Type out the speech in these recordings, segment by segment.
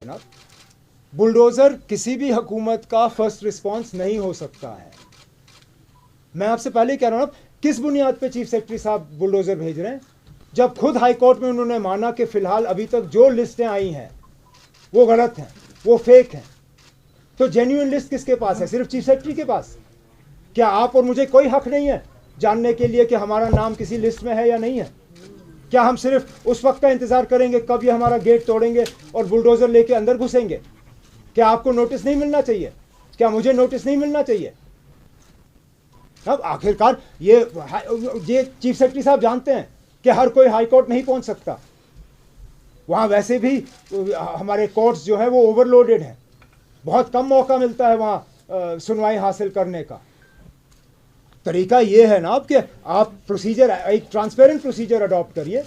जनाब, बुलडोजर किसी भी हुकूमत का फर्स्ट रिस्पांस नहीं हो सकता है। मैं आपसे पहले कह रहा हूं, किस बुनियाद पे चीफ सेक्रेटरी साहब बुलडोजर भेज रहे हैं, जब खुद हाई कोर्ट में उन्होंने माना कि फिलहाल अभी तक जो लिस्टें आई हैं वो गलत हैं, वो फेक हैं। तो जेन्युइन लिस्ट किसके पास है? सिर्फ चीफ सेक्रेटरी के पास। क्या आप और मुझे कोई हक नहीं है जानने के लिए कि हमारा नाम किसी लिस्ट में है या नहीं है? क्या हम सिर्फ उस वक्त का इंतजार करेंगे कब ये हमारा गेट तोड़ेंगे और बुलडोजर लेके अंदर घुसेंगे? क्या आपको नोटिस नहीं मिलना चाहिए? क्या मुझे नोटिस नहीं मिलना चाहिए? अब आखिरकार ये चीफ सेक्रेटरी साहब जानते हैं कि हर कोई हाई कोर्ट नहीं पहुंच सकता। वहां वैसे भी हमारे कोर्ट्स जो है वो ओवरलोडेड हैं, बहुत कम मौका मिलता है वहां सुनवाई हासिल करने का। तरीका ये है ना कि आप प्रोसीजर, एक ट्रांसपेरेंट प्रोसीजर अडॉप्ट करिए।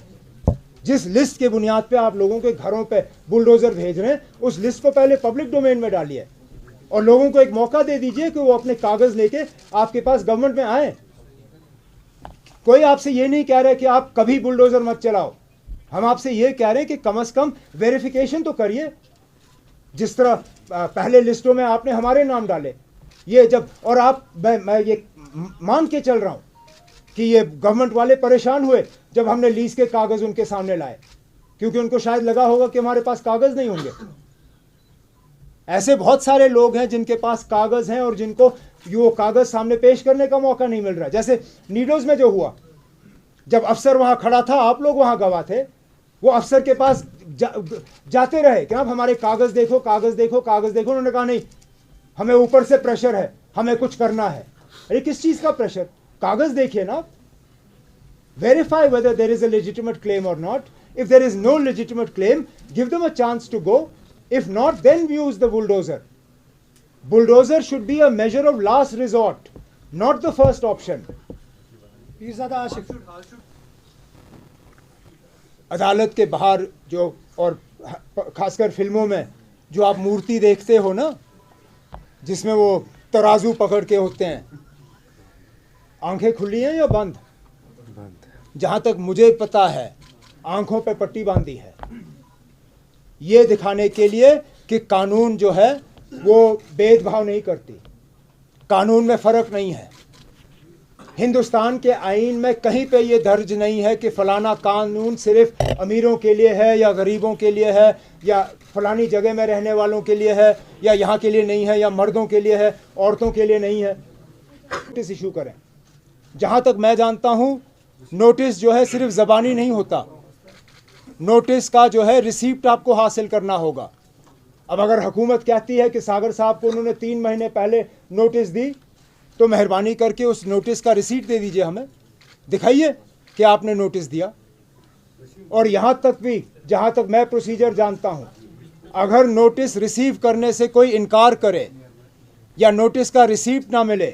जिस लिस्ट के बुनियाद पे आप लोगों के घरों पे बुलडोजर भेज रहे हैं, उस लिस्ट को पहले पब्लिक डोमेन में डालिए और लोगों को एक मौका दे दीजिए कि वो अपने कागज लेके आपके पास गवर्नमेंट में आए। कोई आपसे ये नहीं कह रहा कि आप कभी बुलडोजर मत चलाओ। हम आपसे ये कह रहे हैं कि कम से कम वेरिफिकेशन तो करिए। जिस तरह पहले लिस्टों में आपने हमारे नाम डाले, ये जब, और आप, मैं ये मान के चल रहा हूं कि ये गवर्नमेंट वाले परेशान हुए जब हमने लीज के कागज उनके सामने लाए, क्योंकि उनको शायद लगा होगा कि हमारे पास कागज नहीं होंगे। ऐसे बहुत सारे लोग हैं जिनके पास कागज हैं और जिनको वो कागज सामने पेश करने का मौका नहीं मिल रहा। जैसे नीडोज में जो हुआ, जब अफसर वहां खड़ा था, आप लोग वहां गवाह थे, वो अफसर के पास जाते रहे कि आप हमारे कागज देखो, कागज देखो, कागज देखो। उन्होंने कहा नहीं, हमें ऊपर से प्रेशर है, हमें कुछ करना है। अरे किस चीज का प्रेशर? कागज देखिए ना। Verify whether there is a legitimate claim और not. If there is no legitimate claim, give them a chance to go. If not, then use the bulldozer. Bulldozer should be a measure of last resort, not the first option. अदालत के बाहर जो, और खासकर फिल्मों में जो आप मूर्ति देखते हो ना, जिसमें वो तराजू पकड़ के होते हैं, आंखें खुली हैं या बंद? जहां तक मुझे पता है आंखों पे पट्टी बांधी है, ये दिखाने के लिए कि कानून जो है वो भेदभाव नहीं करती, कानून में फर्क नहीं है। हिंदुस्तान के आईन में कहीं पे ये दर्ज नहीं है कि फलाना कानून सिर्फ अमीरों के लिए है या गरीबों के लिए है या फलानी जगह में रहने वालों के लिए है या यहाँ के लिए नहीं है या मर्दों के लिए है, औरतों के लिए नहीं है। नोटिस इशू करें। जहाँ तक मैं जानता हूँ, नोटिस जो है सिर्फ ज़बानी नहीं होता, नोटिस का जो है रिसीप्ट आपको हासिल करना होगा। अब अगर हुकूमत कहती है कि सागर साहब को उन्होंने 3 महीने पहले नोटिस दी, तो मेहरबानी करके उस नोटिस का रिसीट दे दीजिए, हमें दिखाइए कि आपने नोटिस दिया। और यहाँ तक भी, जहाँ तक मैं प्रोसीजर जानता हूँ, अगर नोटिस रिसीव करने से कोई इनकार करे या नोटिस का रिसीप्ट ना मिले,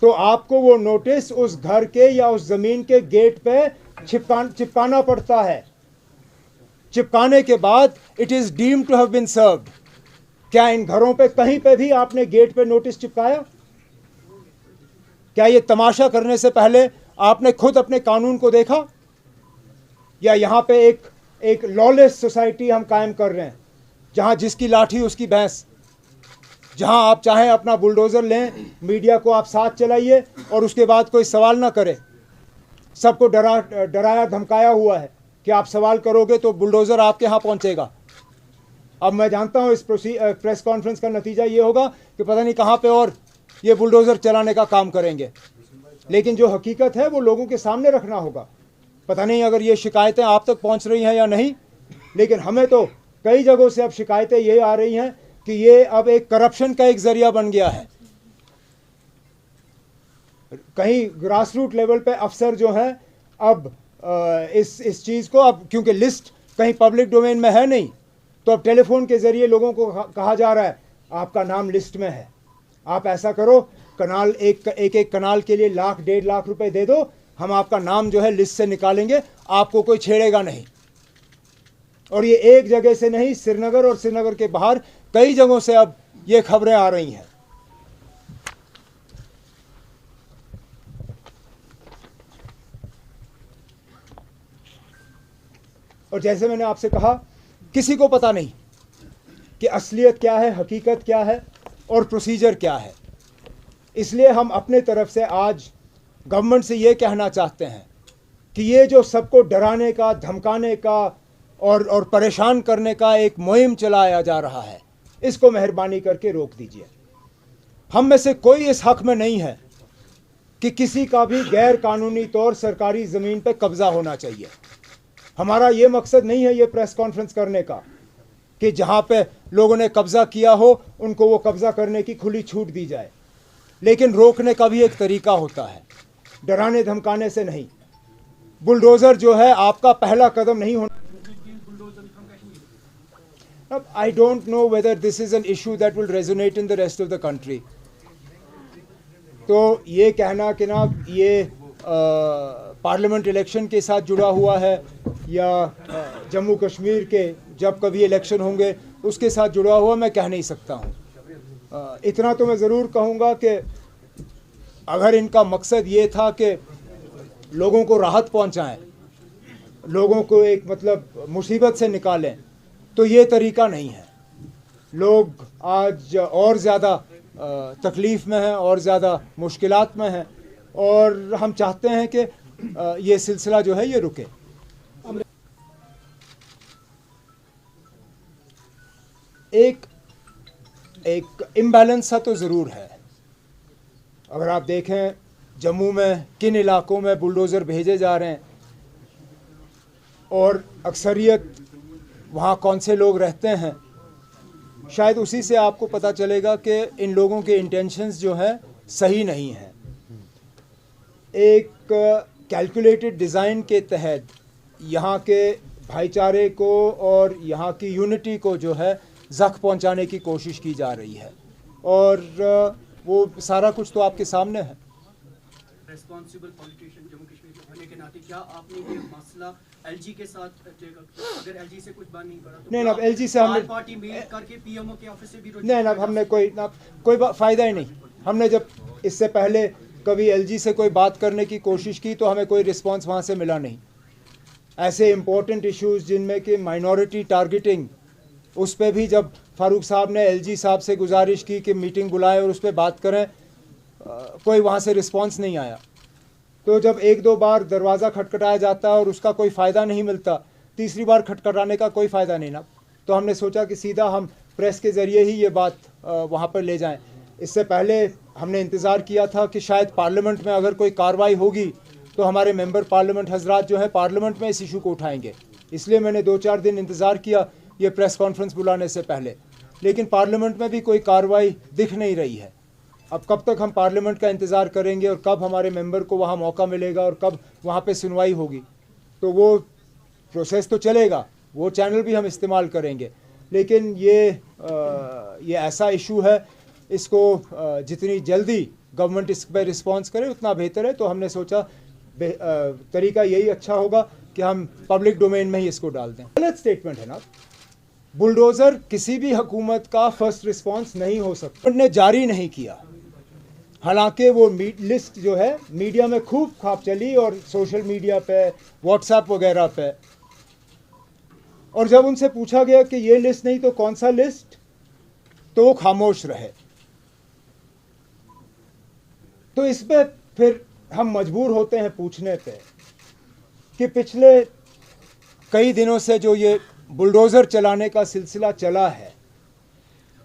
तो आपको वो नोटिस उस घर के या उस ज़मीन के गेट पे चिपकाना पड़ता है। चिपकाने के बाद it is deemed to have been served. क्या इन घरों पे कहीं पे भी आपने गेट पे नोटिस चिपकाया? क्या ये तमाशा करने से पहले आपने खुद अपने कानून को देखा? या यहाँ पे एक लॉलेस सोसाइटी हम कायम कर रहे हैं, जहाँ जिसकी लाठी उसकी भैंस, जहाँ आप चाहें अपना बुलडोजर लें, मीडिया को आप साथ चलाइए और उसके बाद कोई सवाल ना करे। सबको डराया धमकाया हुआ है कि आप सवाल करोगे तो बुलडोजर आपके यहाँ पहुँचेगा। अब मैं जानता हूँ इस प्रेस कॉन्फ्रेंस का नतीजा ये होगा कि पता नहीं कहाँ पे और ये बुलडोजर चलाने का काम करेंगे, लेकिन जो हकीकत है वो लोगों के सामने रखना होगा। पता नहीं अगर ये शिकायतें आप तक पहुँच रही हैं या नहीं, लेकिन हमें तो कई जगहों से अब शिकायतें ये आ रही हैं कि ये अब एक करप्शन का एक जरिया बन गया है। कहीं ग्रास रूट लेवल पे अफसर जो हैं, अब इस चीज़ को, अब क्योंकि लिस्ट कहीं पब्लिक डोमेन में है नहीं, तो अब टेलीफोन के ज़रिए लोगों को कहा जा रहा है आपका नाम लिस्ट में है, आप ऐसा करो, कनाल एक कनाल के लिए 1,00,000 1.5 लाख रुपए दे दो, हम आपका नाम जो है लिस्ट से निकालेंगे, आपको कोई छेड़ेगा नहीं। और ये एक जगह से नहीं, श्रीनगर और श्रीनगर के बाहर कई जगहों से अब ये खबरें आ रही हैं। और जैसे मैंने आपसे कहा, किसी को पता नहीं कि असलियत क्या है, हकीकत क्या है और प्रोसीजर क्या है। इसलिए हम अपने तरफ से आज गवर्नमेंट से ये कहना चाहते हैं कि ये जो सबको डराने का, धमकाने का और परेशान करने का एक मुहिम चलाया जा रहा है, इसको मेहरबानी करके रोक दीजिए। हम में से कोई इस हक में नहीं है कि किसी का भी गैर कानूनी तौर सरकारी ज़मीन पर कब्ज़ा होना चाहिए। हमारा ये मकसद नहीं है ये प्रेस कॉन्फ्रेंस करने का कि जहाँ पे लोगों ने कब्ज़ा किया हो उनको वो कब्ज़ा करने की खुली छूट दी जाए, लेकिन रोकने का भी एक तरीका होता है, डराने धमकाने से नहीं। बुलडोज़र जो है आपका पहला कदम नहीं होना। अब I don't know whether this is an issue that will resonate in the rest of the country. तो ये कहना कि ना ये पार्लियामेंट इलेक्शन के साथ जुड़ा हुआ है या जम्मू कश्मीर के जब कभी इलेक्शन होंगे उसके साथ जुड़ा हुआ, मैं कह नहीं सकता हूँ। इतना तो मैं ज़रूर कहूँगा कि अगर इनका मकसद ये था कि लोगों को राहत पहुँचाएं, लोगों को एक मतलब मुसीबत से निकालें, तो ये तरीका नहीं है। लोग आज और ज़्यादा तकलीफ़ में हैं और ज़्यादा मुश्किलात में हैं और हम चाहते हैं कि ये सिलसिला जो है ये रुके। एक इम्बैलेंस सा तो ज़रूर है। अगर आप देखें जम्मू में किन इलाकों में बुलडोज़र भेजे जा रहे हैं और अक्सरियत वहाँ कौन से लोग रहते हैं, शायद उसी से आपको पता चलेगा कि इन लोगों के इंटेंशंस जो हैं सही नहीं हैं। एक कैलकुलेटेड डिज़ाइन के तहत यहाँ के भाईचारे को और यहाँ की यूनिटी को जो है ज़ख्म पहुँचाने की कोशिश की जा रही है और वो सारा कुछ तो आपके सामने है। रिस्पॉन्सिबल पॉलिटिशियन जम्मू कश्मीर के होने के नाते क्या आपने ये मसला एलजी के साथ, अगर एलजी से कुछ बात नहीं करा तो नहीं ना, एलजी से हमने पार्टी मेल करके पीएमओ के ऑफिस से भी नहीं ना, हमने कोई फ़ायदा ही नहीं। हमने जब इससे पहले कभी एलजी से कोई बात करने की कोशिश की तो हमें कोई रिस्पांस वहाँ से मिला नहीं। ऐसे इम्पोर्टेंट इश्यूज़ जिनमें कि माइनॉरिटी टारगेटिंग, उस पर भी जब फारूक साहब ने एलजी साहब से गुजारिश की कि मीटिंग बुलाएं और उस पर बात करें, कोई वहाँ से रिस्पांस नहीं आया। तो जब एक दो बार दरवाज़ा खटखटाया जाता है और उसका कोई फ़ायदा नहीं मिलता, तीसरी बार खटखटाने का कोई फ़ायदा नहीं ना, तो हमने सोचा कि सीधा हम प्रेस के ज़रिए ही ये बात वहाँ पर ले जाएं। इससे पहले हमने इंतज़ार किया था कि शायद पार्लियामेंट में अगर कोई कार्रवाई होगी तो हमारे मेंबर पार्लियामेंट हजरात जो है पार्लियामेंट में इस इशू को उठाएंगे। इसलिए मैंने 2-4 दिन इंतज़ार किया ये प्रेस कॉन्फ्रेंस बुलाने से पहले, लेकिन पार्लियामेंट में भी कोई कार्रवाई दिख नहीं रही है। अब कब तक हम पार्लियामेंट का इंतज़ार करेंगे और कब हमारे मेंबर को वहाँ मौका मिलेगा और कब वहाँ पे सुनवाई होगी। तो वो प्रोसेस तो चलेगा, वो चैनल भी हम इस्तेमाल करेंगे, लेकिन ये ऐसा इशू है, इसको जितनी जल्दी गवर्नमेंट इस पर रिस्पॉन्स करे उतना बेहतर है। तो हमने सोचा तरीका यही अच्छा होगा कि हम पब्लिक डोमेन में ही इसको डाल दें। गलत स्टेटमेंट है ना, बुलडोज़र किसी भी हुकूमत का फर्स्ट रिस्पॉन्स नहीं हो सकता। उन्होंने जारी नहीं किया, हालांकि वो लिस्ट जो है मीडिया में खूब खाप चली और सोशल मीडिया पे, व्हाट्सएप वगैरह पे, और जब उनसे पूछा गया कि ये लिस्ट नहीं तो कौन सा लिस्ट, तो वो खामोश रहे। तो इस पे फिर हम मजबूर होते हैं पूछने पे कि पिछले कई दिनों से जो ये बुलडोज़र चलाने का सिलसिला चला है,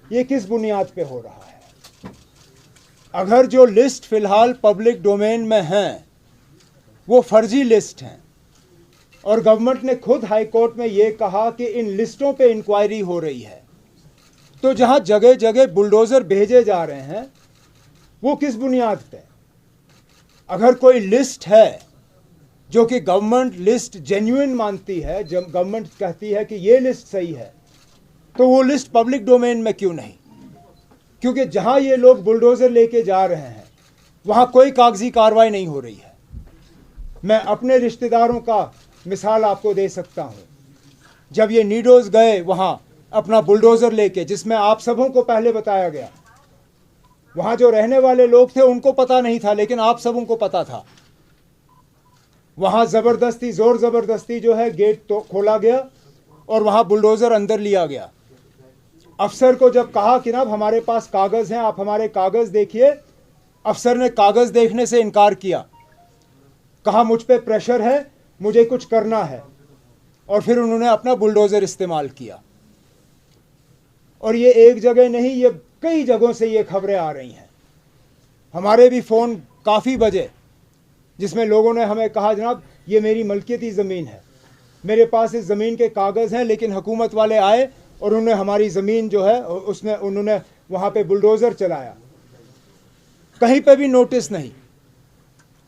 ये किस बुनियाद पे हो रहा है। अगर जो लिस्ट फ़िलहाल पब्लिक डोमेन में हैं वो फर्जी लिस्ट हैं और गवर्नमेंट ने खुद हाई कोर्ट में ये कहा कि इन लिस्टों पे इंक्वायरी हो रही है, तो जहां जगह जगह बुलडोज़र भेजे जा रहे हैं वो किस बुनियाद पे। अगर कोई लिस्ट है जो कि गवर्नमेंट लिस्ट जेन्युइन मानती है, जब गवर्नमेंट कहती है कि ये लिस्ट सही है, तो वो लिस्ट पब्लिक डोमेन में क्यों नहीं। क्योंकि जहां ये लोग बुलडोज़र लेके जा रहे हैं वहां कोई कागजी कार्रवाई नहीं हो रही है। मैं अपने रिश्तेदारों का मिसाल आपको दे सकता हूं। जब ये नीडोज़ गए वहां अपना बुलडोज़र लेके, जिसमें आप सबों को पहले बताया गया, वहां जो रहने वाले लोग थे उनको पता नहीं था, लेकिन आप सबों को पता था। वहां ज़बरदस्ती, ज़ोर ज़बरदस्ती जो है गेट तो खोला गया और वहां बुलडोज़र अंदर लिया गया अफसर को जब कहा कि ना हमारे पास कागज़ हैं, आप हमारे कागज़ देखिए, अफसर ने कागज़ देखने से इनकार किया, कहा मुझ पे प्रेशर है, मुझे कुछ करना है, और फिर उन्होंने अपना बुलडोज़र इस्तेमाल किया। और ये एक जगह नहीं, ये कई जगहों से ये खबरें आ रही हैं। हमारे भी फ़ोन काफ़ी बजे जिसमें लोगों ने हमें कहा जनाब ये मेरी मलकियती ज़मीन है, मेरे पास इस ज़मीन के कागज़ हैं, लेकिन हुकूमत वाले आए और उन्होंने हमारी ज़मीन जो है उसमें उन्होंने वहाँ पे बुलडोज़र चलाया। कहीं पे भी नोटिस नहीं।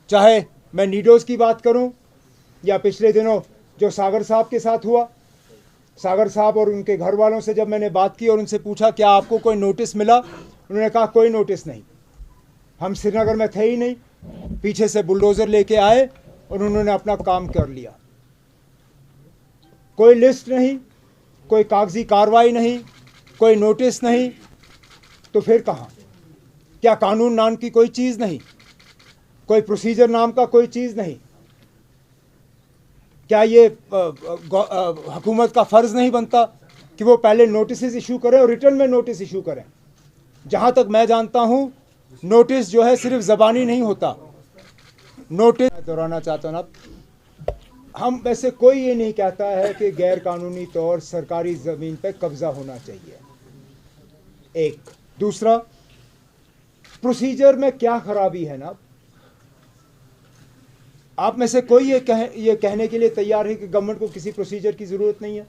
चाहे मैं नीडोज़ की बात करूं या पिछले दिनों जो सागर साहब के साथ हुआ, सागर साहब और उनके घर वालों से जब मैंने बात की और उनसे पूछा क्या आपको कोई नोटिस मिला, उन्होंने कहा कोई नोटिस नहीं, हम श्रीनगर में थे ही नहीं, पीछे से बुलडोज़र लेके आए और उन्होंने अपना काम कर लिया। कोई लिस्ट नहीं, कोई कागजी कार्रवाई नहीं, कोई नोटिस नहीं, तो फिर कहाँ? क्या कानून नाम की कोई चीज़ नहीं? कोई प्रोसीजर नाम का कोई चीज़ नहीं? क्या ये हुकूमत का फ़र्ज़ नहीं बनता कि वो पहले नोटिस इशू करें और रिटर्न में नोटिस इशू करें? जहाँ तक मैं जानता हूँ नोटिस जो है सिर्फ ज़बानी नहीं होता। नोटिस दोहराना चाहता हूँ ना, हम वैसे कोई ये नहीं कहता है कि गैर कानूनी तौर सरकारी ज़मीन पे कब्ज़ा होना चाहिए। एक दूसरा, प्रोसीजर में क्या खराबी है ना, आप में से कोई ये कहने के लिए तैयार है कि गवर्नमेंट को किसी प्रोसीजर की ज़रूरत नहीं है?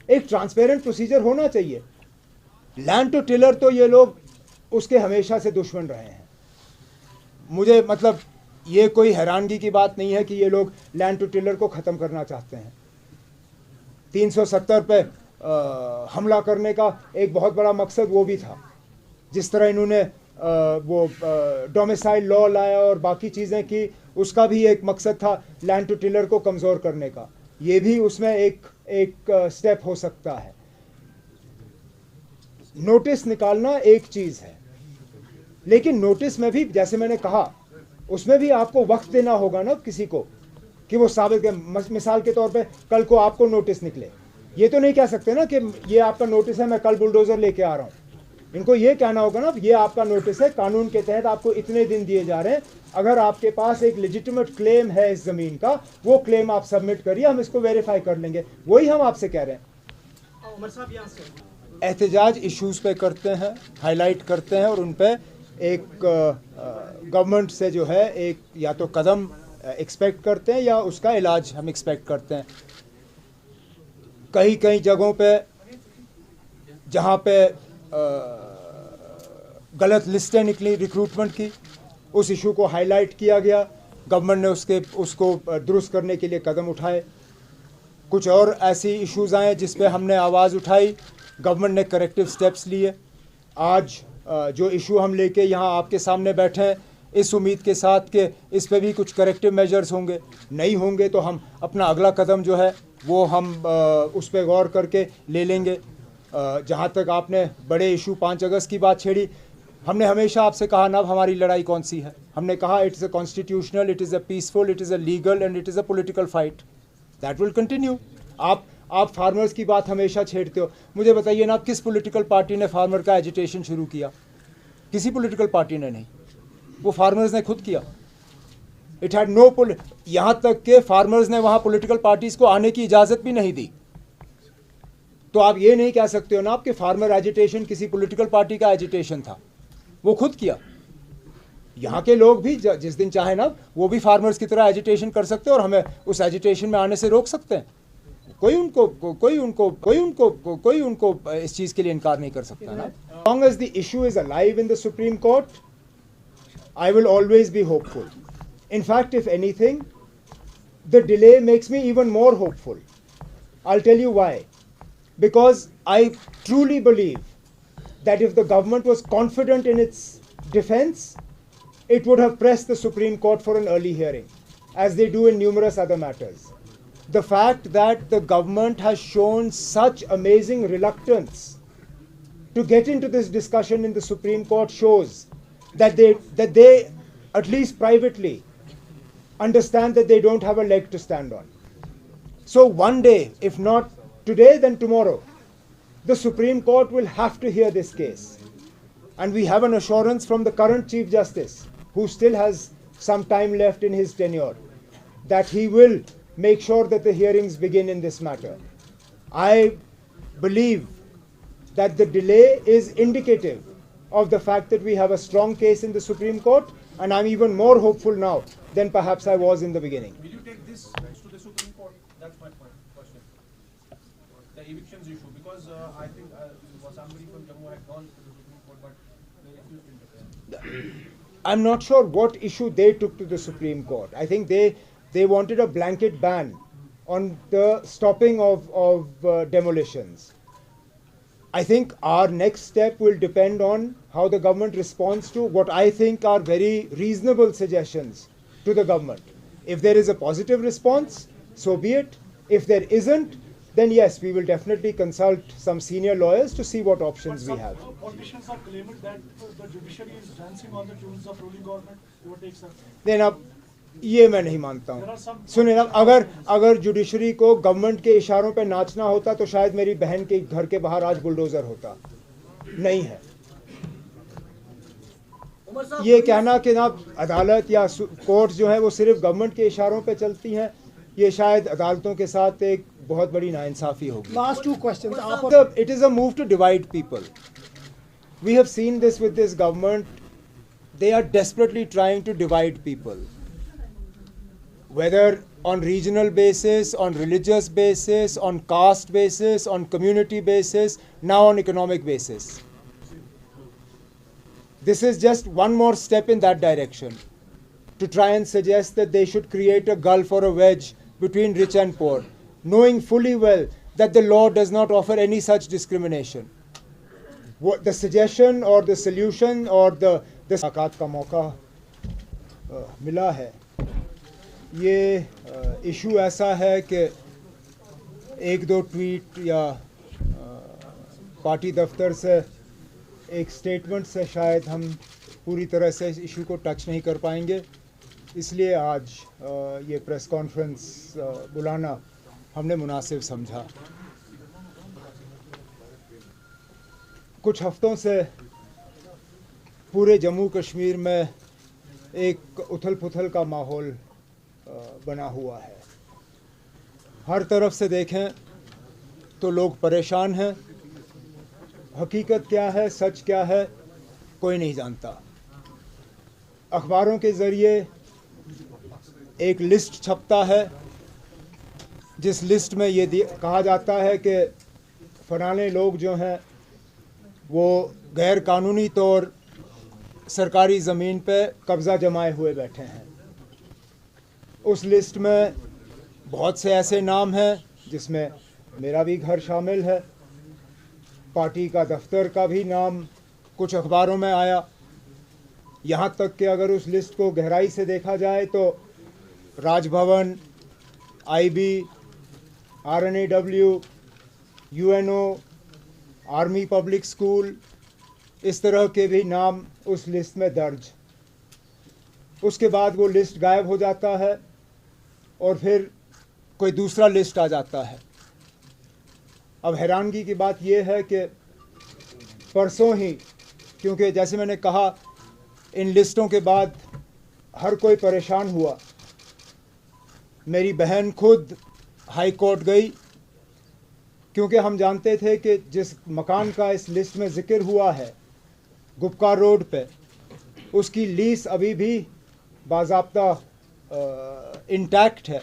एक ट्रांसपेरेंट प्रोसीजर होना चाहिए। लैंड टू टिलर तो ये लोग उसके हमेशा से दुश्मन रहे हैं। मुझे मतलब ये कोई हैरानगी की बात नहीं है कि ये लोग लैंड टू टिलर को ख़त्म करना चाहते हैं। 370 पे हमला करने का एक बहुत बड़ा मकसद वो भी था। जिस तरह इन्होंने वो डोमिसाइल लॉ लाया और बाकी चीज़ें की, उसका भी एक मकसद था लैंड टू टिलर को कमज़ोर करने का। ये भी उसमें एक स्टेप हो सकता है। नोटिस निकालना एक चीज़ है, लेकिन नोटिस में भी जैसे मैंने कहा उसमें भी आपको वक्त देना होगा ना किसी को कि वो साबित कर। मिसाल के तौर पे कल को आपको नोटिस निकले, ये तो नहीं कह सकते ना कि ये आपका नोटिस है, मैं कल बुलडोज़र लेके आ रहा हूँ। इनको ये कहना होगा ना ये आपका नोटिस है, कानून के तहत आपको इतने दिन दिए जा रहे हैं, अगर आपके पास एक लेजिटिमेट क्लेम है इस ज़मीन का, वो क्लेम आप सबमिट करिए, हम इसको वेरीफाई कर लेंगे। वही हम आपसे कह रहे हैं। उमर साहब यहाँ से एहतजाज इश्यूज़ पे करते हैं, हाईलाइट करते हैं और उन पे एक गवर्नमेंट से जो है एक या तो कदम एक्सपेक्ट करते हैं या उसका इलाज हम एक्सपेक्ट करते हैं। कई कई जगहों पे जहाँ पे गलत लिस्टें निकली रिक्रूटमेंट की, उस इशू को हाईलाइट किया गया, गवर्नमेंट ने उसको दुरुस्त करने के लिए कदम उठाए। कुछ और ऐसी इश्यूज़ आए जिस पे हमने आवाज़ उठाई, गवर्नमेंट ने करेक्टिव स्टेप्स लिए। आज जो इशू हम लेके यहाँ आपके सामने बैठे हैं, इस उम्मीद के साथ कि इस पे भी कुछ करेक्टिव मेजर्स होंगे, नहीं होंगे तो हम अपना अगला कदम जो है वो हम उस पर गौर करके ले लेंगे। जहाँ तक आपने बड़े इशू 5 अगस्त की बात छेड़ी, हमने हमेशा आपसे कहा ना हमारी लड़ाई कौन सी है। हमने कहा it is a constitutional, it is a peaceful, it is a legal and it is a political fight that will continue. आप फार्मर्स की बात हमेशा छेड़ते हो। मुझे बताइए ना, किस पॉलिटिकल पार्टी ने फार्मर का एजिटेशन शुरू किया? किसी पॉलिटिकल पार्टी ने नहीं, वो फार्मर्स ने खुद किया। इट हैड नो यहाँ तक के फार्मर्स ने वहाँ पॉलिटिकल पार्टीज़ को आने की इजाज़त भी नहीं दी। तो आप ये नहीं कह सकते हो ना आपके फार्मर एजिटेशन किसी पॉलिटिकल पार्टी का एजिटेशन था, वो खुद किया। यहाँ के लोग भी जिस दिन चाहे ना वो भी फार्मर्स की तरह एजिटेशन कर सकते हैं और हमें उस एजिटेशन में आने से रोक सकते हैं। कोई उनको इस चीज़ के लिए इनकार नहीं कर सकता ना। Long as the issue is alive in the Supreme Court, I will always be hopeful. In fact, if anything, the delay makes me even more hopeful. I'll tell you why. Because I truly believe that if the government was confident in its defense, it would have pressed the Supreme Court for an early hearing, as they do in numerous other matters. The fact that the government has shown such amazing reluctance to get into this discussion in the Supreme Court shows that they at least privately understand that they don't have a leg to stand on. So one day, if not today, then tomorrow, the Supreme Court will have to hear this case. And we have an assurance from the current Chief Justice, who still has some time left in his tenure, that he will make sure that the hearings begin in this matter. I believe that the delay is indicative of the fact that we have a strong case in the Supreme Court, and I'm even more hopeful now than perhaps I was in the beginning. Will you take this to the Supreme Court? That's my question. The evictions issue, because I think somebody from Jammu had gone to the Supreme Court, but they refused to interfere. I'm not sure what issue they took to the Supreme Court. I think they wanted a blanket ban on the stopping of demolitions. I think our next step will depend on how the government responds to what I think are very reasonable suggestions to the government. If there is a positive response, so be it. If there isn't, then yes, we will definitely consult some senior lawyers to see what options we have. Politicians are claiming that the judiciary is dancing on the tunes of ruling government. What takes that? Then अब ये मैं नहीं मानता हूँ. सुनिए ना, अगर judiciary को गवर्नमेंट के इशारों पे नाचना होता तो शायद मेरी बहन के घर के बाहर आज बुलडोजर होता. नहीं है. ये कहना कि ना अदालत या कोर्ट जो है वो सिर्फ गवर्नमेंट के इशारों पे चलती हैं, ये शायद अदालतों के साथ एक बहुत बड़ी नाइंसाफी होगी. Last two questions. It is a move to divide people. We have seen this with this government. They are desperately trying to divide people, whether on regional basis, on religious basis, on caste basis, on community basis, now on economic basis. This is just one more step in that direction, to try and suggest that they should create a gulf or a wedge between rich and poor, knowing fully well that the law does not offer any such discrimination. What the suggestion or the solution or the मुलाकात का मौका मिला है, ये issue ऐसा है कि एक दो ट्वीट या पार्टी दफ्तर से एक स्टेटमेंट से शायद हम पूरी तरह से इस इशू को टच नहीं कर पाएंगे. इसलिए आज ये प्रेस कॉन्फ्रेंस बुलाना हमने मुनासिब समझा. कुछ हफ्तों से पूरे जम्मू कश्मीर में एक उथल पुथल का माहौल बना हुआ है. हर तरफ से देखें तो लोग परेशान हैं. हकीकत क्या है, सच क्या है, कोई नहीं जानता. अखबारों के ज़रिए एक लिस्ट छपता है, जिस लिस्ट में ये कहा जाता है कि फलाने लोग जो हैं वो गैर कानूनी तौर सरकारी ज़मीन पे कब्ज़ा जमाए हुए बैठे हैं. उस लिस्ट में बहुत से ऐसे नाम हैं जिसमें मेरा भी घर शामिल है. पार्टी का दफ्तर का भी नाम कुछ अखबारों में आया. यहाँ तक कि अगर उस लिस्ट को गहराई से देखा जाए तो Raj Bhavan, IB, RNAW, UNO, army public school, इस तरह के भी नाम उस लिस्ट में दर्ज. उसके बाद वो लिस्ट गायब हो जाता है और फिर कोई दूसरा लिस्ट आ जाता है. अब हैरानगी की बात यह है कि परसों ही, क्योंकि जैसे मैंने कहा इन लिस्टों के बाद हर कोई परेशान हुआ, मेरी बहन खुद हाई कोर्ट गई, क्योंकि हम जानते थे कि जिस मकान का इस लिस्ट में ज़िक्र हुआ है गुपका रोड पे, उसकी लीज अभी भी बाज़ाब्ता इंटैक्ट है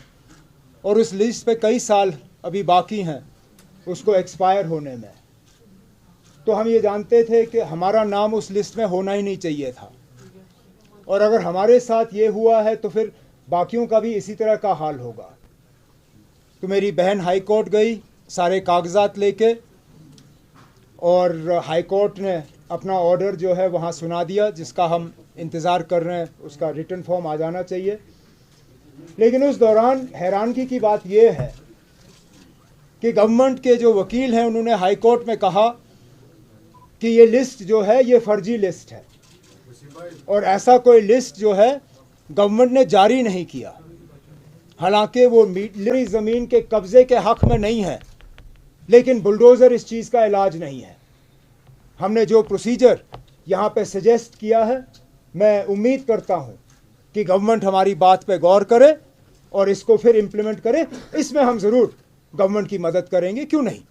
और उस लिस्ट पे कई साल अभी बाकी हैं उसको एक्सपायर होने में. तो हम ये जानते थे कि हमारा नाम उस लिस्ट में होना ही नहीं चाहिए था, और अगर हमारे साथ ये हुआ है तो फिर बाकियों का भी इसी तरह का हाल होगा. तो मेरी बहन हाई कोर्ट गई सारे कागजात लेके, और हाई कोर्ट ने अपना ऑर्डर जो है वहाँ सुना दिया, जिसका हम इंतज़ार कर रहे हैं. उसका रिटन फॉर्म आ जाना चाहिए. लेकिन उस दौरान हैरानगी की बात यह है कि गवर्नमेंट के जो वकील हैं उन्होंने हाई कोर्ट में कहा कि ये लिस्ट जो है ये फर्जी लिस्ट है, और ऐसा कोई लिस्ट जो है गवर्नमेंट ने जारी नहीं किया, हालांकि वो मिलिट्री ज़मीन के कब्ज़े के हक़ में नहीं है. लेकिन बुलडोज़र इस चीज़ का इलाज नहीं है। हमने जो प्रोसीजर यहाँ पे सजेस्ट किया है, मैं उम्मीद करता हूँ कि गवर्नमेंट हमारी बात पे गौर करे और इसको फिर इम्प्लीमेंट करे। इसमें हम ज़रूर गवर्नमेंट की मदद करेंगे, क्यों नहीं।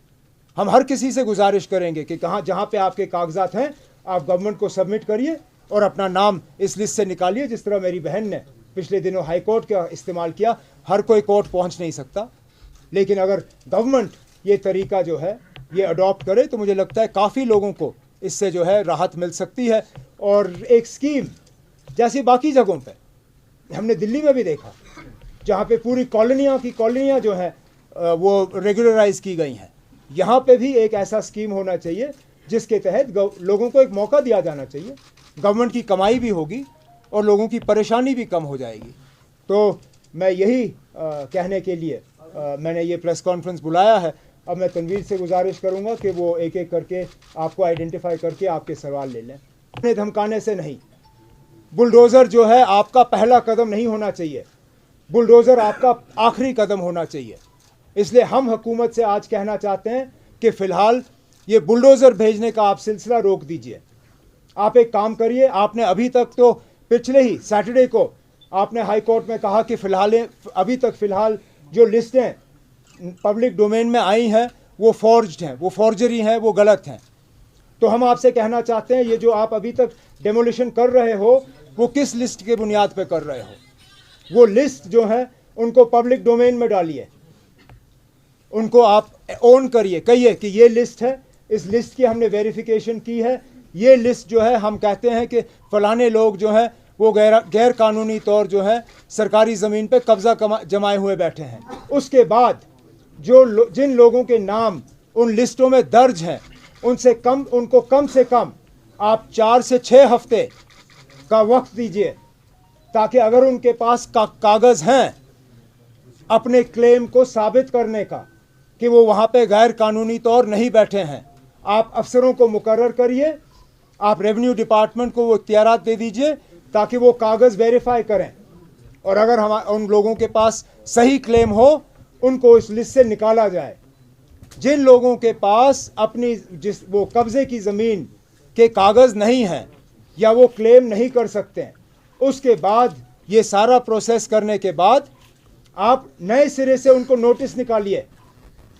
हम हर किसी से गुजारिश करेंगे कि जहाँ पे आपके कागजात हैं आप गवर्नमेंट को सबमिट करिए और अपना नाम इस लिस्ट से निकालिए। जिस तरह मेरी बहन ने पिछले दिनों हाई कोर्ट का इस्तेमाल किया, हर कोई कोर्ट पहुँच नहीं सकता, लेकिन अगर गवर्नमेंट ये तरीका जो है ये अडॉप्ट करे तो मुझे लगता है काफ़ी लोगों को इससे जो है राहत मिल सकती है। और एक स्कीम जैसी बाकी जगहों पे हमने दिल्ली में भी देखा, जहाँ पे पूरी कॉलोनियाँ जो हैं वो रेगुलराइज की गई हैं, यहाँ पे भी एक ऐसा स्कीम होना चाहिए जिसके तहत लोगों को एक मौका दिया जाना चाहिए। गवर्नमेंट की कमाई भी होगी और लोगों की परेशानी भी कम हो जाएगी। तो मैं यही कहने के लिए मैंने ये प्रेस कॉन्फ्रेंस बुलाया है। अब मैं तनवीर से गुजारिश करूंगा कि वो एक एक करके आपको आइडेंटिफाई करके आपके सवाल ले लें। अपने धमकाने से नहीं, बुलडोज़र जो है आपका पहला कदम नहीं होना चाहिए, बुलडोज़र आपका आखिरी कदम होना चाहिए। इसलिए हम हुकूमत से आज कहना चाहते हैं कि फ़िलहाल ये बुलडोज़र भेजने का आप सिलसिला रोक दीजिए। आप एक काम करिए, आपने अभी तक तो पिछले ही सैटरडे को आपने हाई कोर्ट में कहा कि अभी तक फ़िलहाल जो लिस्टें पब्लिक डोमेन में आई हैं वो फॉर्ज्ड हैं, वो फॉर्जरी हैं, वो गलत हैं। तो हम आपसे कहना चाहते हैं ये जो आप अभी तक डेमोलिशन कर रहे हो वो किस लिस्ट के बुनियाद पे कर रहे हो। वो लिस्ट जो है उनको पब्लिक डोमेन में डालिए, उनको आप ओन करिए, कहिए कि ये लिस्ट है, इस लिस्ट की हमने वेरिफिकेशन की है, ये लिस्ट जो है हम कहते हैं कि फ़लाने लोग जो हैं वो गैर कानूनी तौर जो है सरकारी ज़मीन पे कब्ज़ा जमाए हुए बैठे हैं। उसके बाद जिन लोगों के नाम उन लिस्टों में दर्ज हैं उनको कम से कम आप 4 से 6 हफ्ते का वक्त दीजिए, ताकि अगर उनके पास कागज़ हैं अपने क्लेम को साबित करने का कि वो वहाँ पे गैर कानूनी तौर नहीं बैठे हैं, आप अफसरों को मुकर्रर करिए, आप रेवेन्यू डिपार्टमेंट को वो इख्तियारात दे दीजिए ताकि वो कागज़ वेरीफाई करें। और अगर उन लोगों के पास सही क्लेम हो उनको इस लिस्ट से निकाला जाए। जिन लोगों के पास अपनी वो कब्ज़े की ज़मीन के कागज़ नहीं हैं या वो क्लेम नहीं कर सकते हैं, उसके बाद ये सारा प्रोसेस करने के बाद आप नए सिरे से उनको नोटिस निकालिए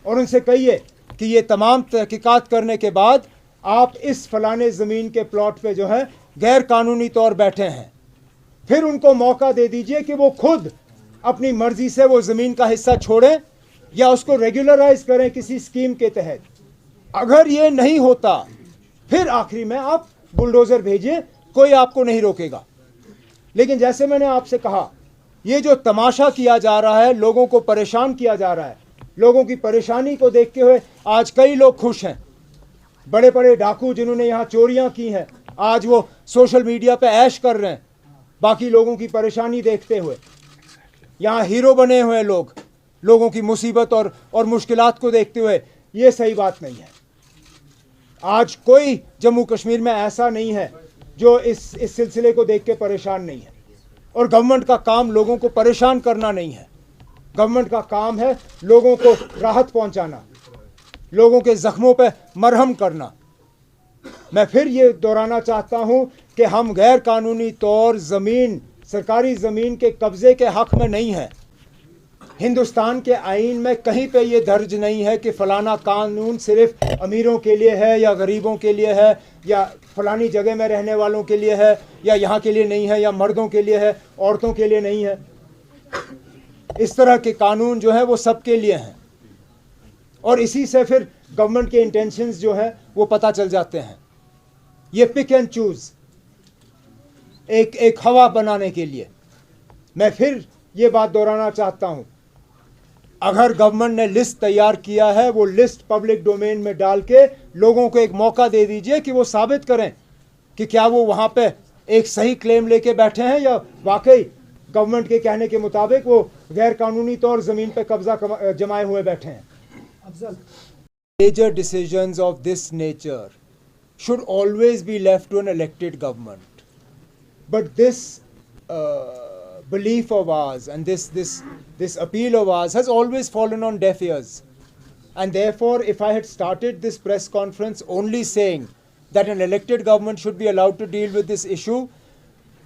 और उनसे कहिए कि ये तमाम तहकीकात करने के बाद आप इस फलाने ज़मीन के प्लॉट पे जो है गैर कानूनी तौर बैठे हैं। फिर उनको मौका दे दीजिए कि वो खुद अपनी मर्ज़ी से वो ज़मीन का हिस्सा छोड़ें या उसको रेगुलराइज करें किसी स्कीम के तहत। अगर ये नहीं होता फिर आखिरी में आप बुलडोज़र भेजिए, कोई आपको नहीं रोकेगा। लेकिन जैसे मैंने आपसे कहा, ये जो तमाशा किया जा रहा है, लोगों को परेशान किया जा रहा है, लोगों की परेशानी को देखते हुए आज कई लोग खुश हैं। बड़े बड़े डाकू जिन्होंने यहाँ चोरियाँ की हैं, आज वो सोशल मीडिया पे ऐश कर रहे हैं बाकी लोगों की परेशानी देखते हुए। यहाँ हीरो बने हुए लोग लोगों की मुसीबत और मुश्किलात को देखते हुए। ये सही बात नहीं है। आज कोई जम्मू कश्मीर में ऐसा नहीं है जो इस सिलसिले को देख के परेशान नहीं है। और गवर्नमेंट का काम लोगों को परेशान करना नहीं है, गवर्नमेंट का काम है लोगों को राहत पहुंचाना, लोगों के ज़ख्मों पे मरहम करना। मैं फिर ये दोहराना चाहता हूँ कि हम गैर कानूनी तौर ज़मीन, सरकारी ज़मीन के कब्ज़े के हक़ में नहीं हैं। हिंदुस्तान के आईन में कहीं पे ये दर्ज नहीं है कि फ़लाना कानून सिर्फ अमीरों के लिए है या गरीबों के लिए है या फ़लानी जगह में रहने वालों के लिए है या यहाँ के लिए नहीं है या मर्दों के लिए है, औरतों के लिए नहीं है। इस तरह के कानून जो है वो सबके लिए हैं। और इसी से फिर गवर्नमेंट के इंटेंशंस जो है वो पता चल जाते हैं। ये पिक एंड चूज़ एक हवा बनाने के लिए। मैं फिर ये बात दोहराना चाहता हूँ, अगर गवर्नमेंट ने लिस्ट तैयार किया है वो लिस्ट पब्लिक डोमेन में डाल के लोगों को एक मौका दे दीजिए कि वो साबित करें कि क्या वो वहाँ पे एक सही क्लेम लेके बैठे हैं या वाकई गवर्नमेंट के कहने के मुताबिक वो गैर कानूनी तौर ज़मीन पे कब्जा जमाए हुए बैठे हैं। Afzal, major decisions of this nature should always be left to an elected government. But this belief of ours and this appeal of ours has always fallen on deaf ears. And therefore, if I had started this press conference only saying that an elected government should be allowed to deal with this issue,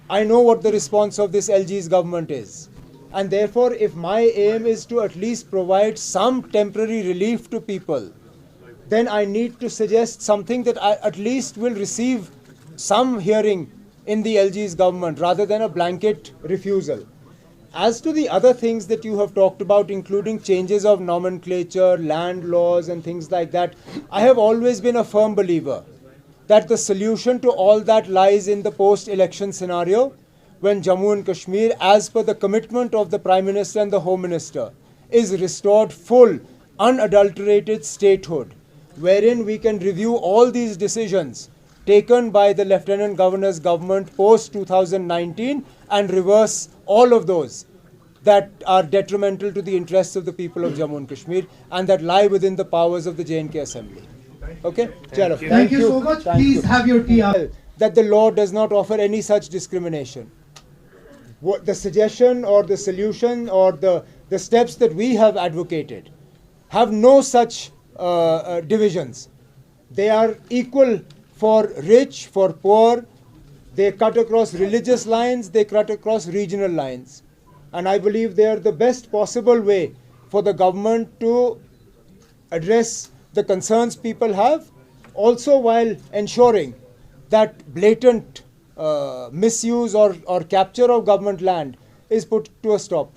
I know what the response of this LG's government is. And therefore, if my aim is to at least provide some temporary relief to people, then I need to suggest something that I at least will receive some hearing in the LG's government rather than a blanket refusal. As to the other things that you have talked about, including changes of nomenclature, land laws and things like that, I have always been a firm believer that the solution to all that lies in the post-election scenario, when Jammu and Kashmir, as per the commitment of the Prime Minister and the Home Minister, is restored full, unadulterated statehood, wherein we can review all these decisions taken by the Lieutenant Governor's government post-2019 and reverse all of those that are detrimental to the interests of the people of Jammu and Kashmir and that lie within the powers of the J&K Assembly. Okay? Chalo. Thank you so much. Thank Please you. have your tea up. That the law does not offer any such discrimination. What the suggestion or the solution or the steps that we have advocated have no such divisions. They are equal for rich, for poor. They cut across religious lines, they cut across regional lines. And I believe they are the best possible way for the government to address the concerns people have, also while ensuring that blatant misuse or capture of government land is put to a stop.